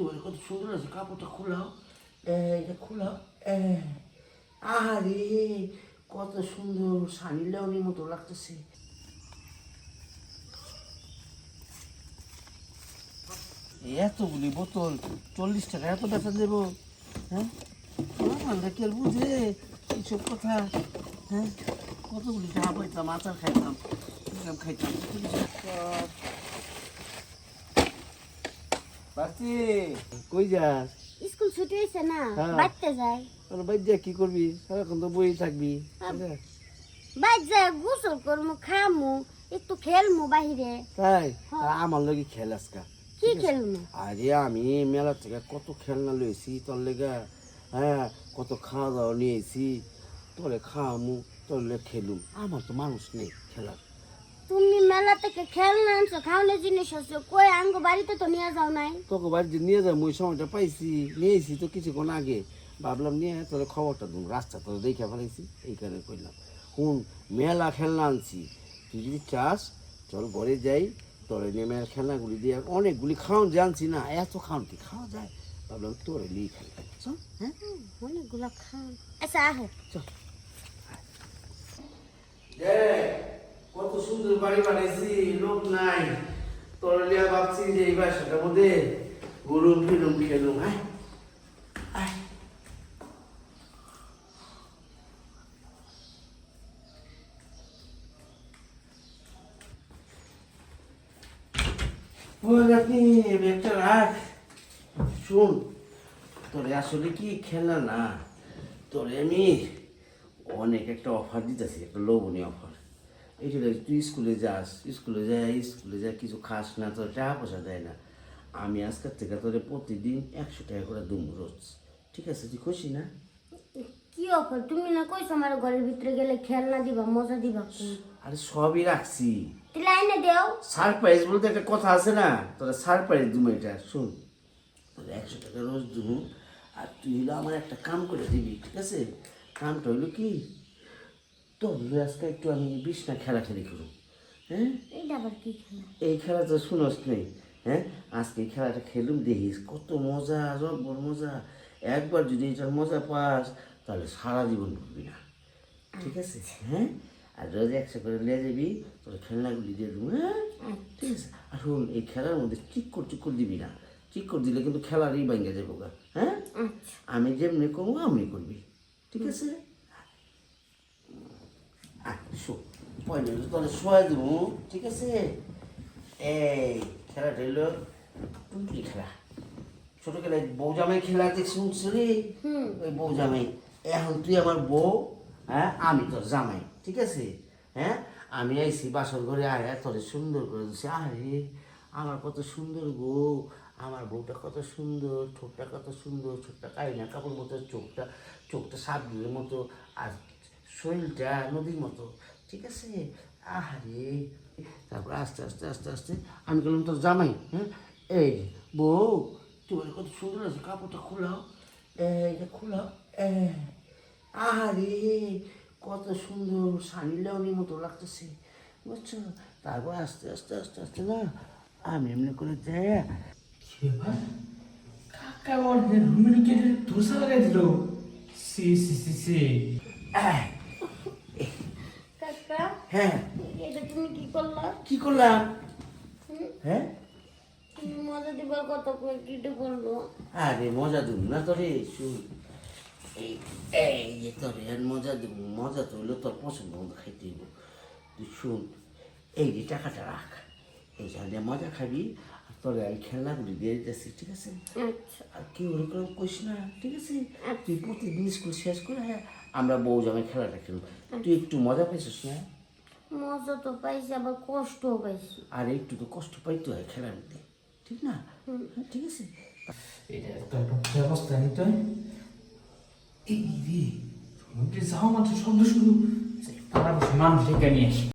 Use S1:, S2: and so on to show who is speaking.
S1: তোমার কত সুন্দর আছে, কাপড়টা খোলাও, এটা খোলাও। আরে কত সুন্দর, সানি লেওনির মতো লাগতেছে। এতগুলি বোতল 40 টাকা এত বেচা দেবো? হ্যাঁ, আমরা কে বুঝে এইসব কথা? হ্যাঁ, কতগুলি টাকা পাইতাম, আচার খাইতাম, খাইতাম। পাচ্ছি, কই যাস?
S2: স্কুল ছুটি হয়েছে না,
S1: হ্যাঁ।
S2: বাইতে যাই।
S1: তোর বাইর যা কি করবি? সারাক্ষণ তো বই থাকবি।
S2: বাইতে যাই, গোসল করমু, খামু, একটু খেলমু বাহিরে।
S1: তাই
S2: হ্যাঁ।
S1: আমার লগে খেল আজকা।
S2: কি খেলমু?
S1: আরে আমি মেলা থেকে কত খেলনা লইছি তোর লেগা। হ্যাঁ, কত খাওয়া দাওয়া নিয়েছি, তোরে খাওয়ামু, তোর লেগে খেলুম। আমার তো মানুষ নেই খেলার।
S2: তুমি মেলা থেকে খেলনা আনছো, খাওয়ানোর জিনিস আছে, কই আঙ্গ বাড়িতে তো নিয়ে যাও নাই?
S1: তোকে বাড়িতে নিয়ে যাবো, ওই সময়টা পাইছি, নিয়েছি তো কিছুক্ষণ আগে। ভাবলাম নিয়ে তোর খবরটা দিন, রাস্তা তোর দেখে ফেলাইছি, এই কারণে করলাম। শুন, মেলা খেলনা আনছি, তুই যদি চাস চল ঘরে যাই, তোরে নিয়ে মেলা খেলনাগুলি দিয়ে অনেকগুলি খাওয়ান জানছি না, এত খাওয়ান কি খাওয়া যায়? ভাবলাম তোরে নিয়ে খেলতাম। চল। হ্যাঁ,
S2: অনেকগুলা খান। আচ্ছা আহে।
S1: চল। কত সুন্দর বাড়ি বানাইছি, লোক নাই, তোর লিয়া ভাবছি যে এই বাসাটার মধ্যে গরুম ফিরুম খেলুম। হ্যাঁ, একটা রাখ। শোন, তোরে আসলে কি খেলা না, তোরে আমি অনেক একটা অফার দিতেছি, একটা লোভনীয় অফার। এইটা তুই স্কুলে যাস, স্কুলে যাই কিছু খাস না, তোর টাকা পয়সা দেয় না। আমি আজকের থেকে তোরে প্রতিদিন 100 টাকা করে দুম রোজ। ঠিক আছে, তুই খুশি না?
S2: কি অফার? তুমি না কইছো আমার ঘরের ভিতরে গেলে খেলনা দিবা, মজা দিবা।
S1: আরে সবই রাখছি।
S2: তুই লাইনে দেও।
S1: সারপ্রাইজ বলতে একটা কথা আছে না, তোরা সারপ্রাইজ দুম। এটা শুন, তোর 100 টাকা রোজ দুম, আর তুই হলো আমার একটা কাম করে দিবি। ঠিক আছে, কামটা হইলো কি, তোর আজকে একটু আমি বিছনা খেলাখেলি করব। হ্যাঁ,
S2: এইটা আবার কি খেলা?
S1: এই খেলা তো শুনোস নেই। হ্যাঁ, আজকে এই খেলাটা খেলুম, দেখিস কত মজা, জব্বর মজা। একবার যদি এটার মজা পাস তাহলে সারা জীবন ভুলবি না। ঠিক আছে? হ্যাঁ, আর রোজ 100 করে নিয়ে যাবি, তোর খেলনাগুলি দিয়ে দেবো। হ্যাঁ, ঠিক আছে। আর শুন, এই খেলার মধ্যে চিক্কর দিবি না, চিক্কর দিলে কিন্তু খেলারই ভেঙে যাবো গা। হ্যাঁ, আমি যেমনি করবো আমনি করবি। ঠিক আছে? শো, পয়লা তোর শোয়া দেবো। ঠিক আছে? এই খেলাটা হইলো টুনটুনি খেলা। ছোটবেলায় বউ জামাই খেলা শুনছিলি? ওই বউ জামাই। এখন তুই আমার বউ, হ্যাঁ, আমি তোর জামাই। ঠিক আছে? হ্যাঁ, আমি আইসি বাসর ঘরে, আয়া তোরে সুন্দর করে দিচ্ছি। আরে আমার কত সুন্দর বউ, আমার বউটা কত সুন্দর, ঠোঁটটা কত সুন্দর, ছোট্টা কাইনা কাপড় মতো, চোখটা সাবলের মতো, আর শরীরটা নদীর মতো। ঠিক আছে? আহারে, তারপর আস্তে আস্তে আস্তে আস্তে আমি বললাম তোর জামাই। হ্যাঁ, এই বউ, তোমার কত সুন্দর আছে, কাপড়টা খোলাও, এটা খোলাও। আহারে কত সুন্দর, সানি লেওনির মতো লাগতেছে, বুঝছো? তারপর আস্তে আস্তে আস্তে আস্তে না আমি এমনি করে যাই।
S3: কাকা অর্ধেক রুমের ধোসা লাগাই দিল। সি সি সি সি।
S2: কাকা,
S1: হ্যাঁ,
S2: এটা তুমি কি করলা?
S1: কি করলাম? হ্যাঁ,
S2: তুমি মজা দিবার কথা কই কিটা করলো?
S1: আরে মজা দেব না তোরে, শুন, এই এই যে তোরে আর মজা দেব, মজা তো হইলো তোর পছন্দ মতো খাইতে হইব। তুই শুন, এই যে টাকাটা রাখ, এই যে মজা খাবি, আর তোরে আমি খেলনাগুলি দিয়ে দিতেছি। ঠিক আছে?
S2: আচ্ছা
S1: আর কেউ ওরকম কইস না। ঠিক আছে? তুই প্রতিদিন স্কুল শেষ করে আমরা বউ জামাই খেলাটা খেলব। তুই একটু মজা পাইছিস না?
S2: মজা তো পাইছি, আবার কষ্টও পাইছি।
S1: আর একটু তো কষ্ট পাইতে হয় খেলার মধ্যে, ঠিক না? হ্যাঁ, ঠিক আছে।
S3: এটা তো একটা ব্যবস্থা নিতে হয়। এই রে, রুমটি যাওয়া মাত্র শব্দ শুরু, তারা মানুষ ডেকে নিয়ে আসে।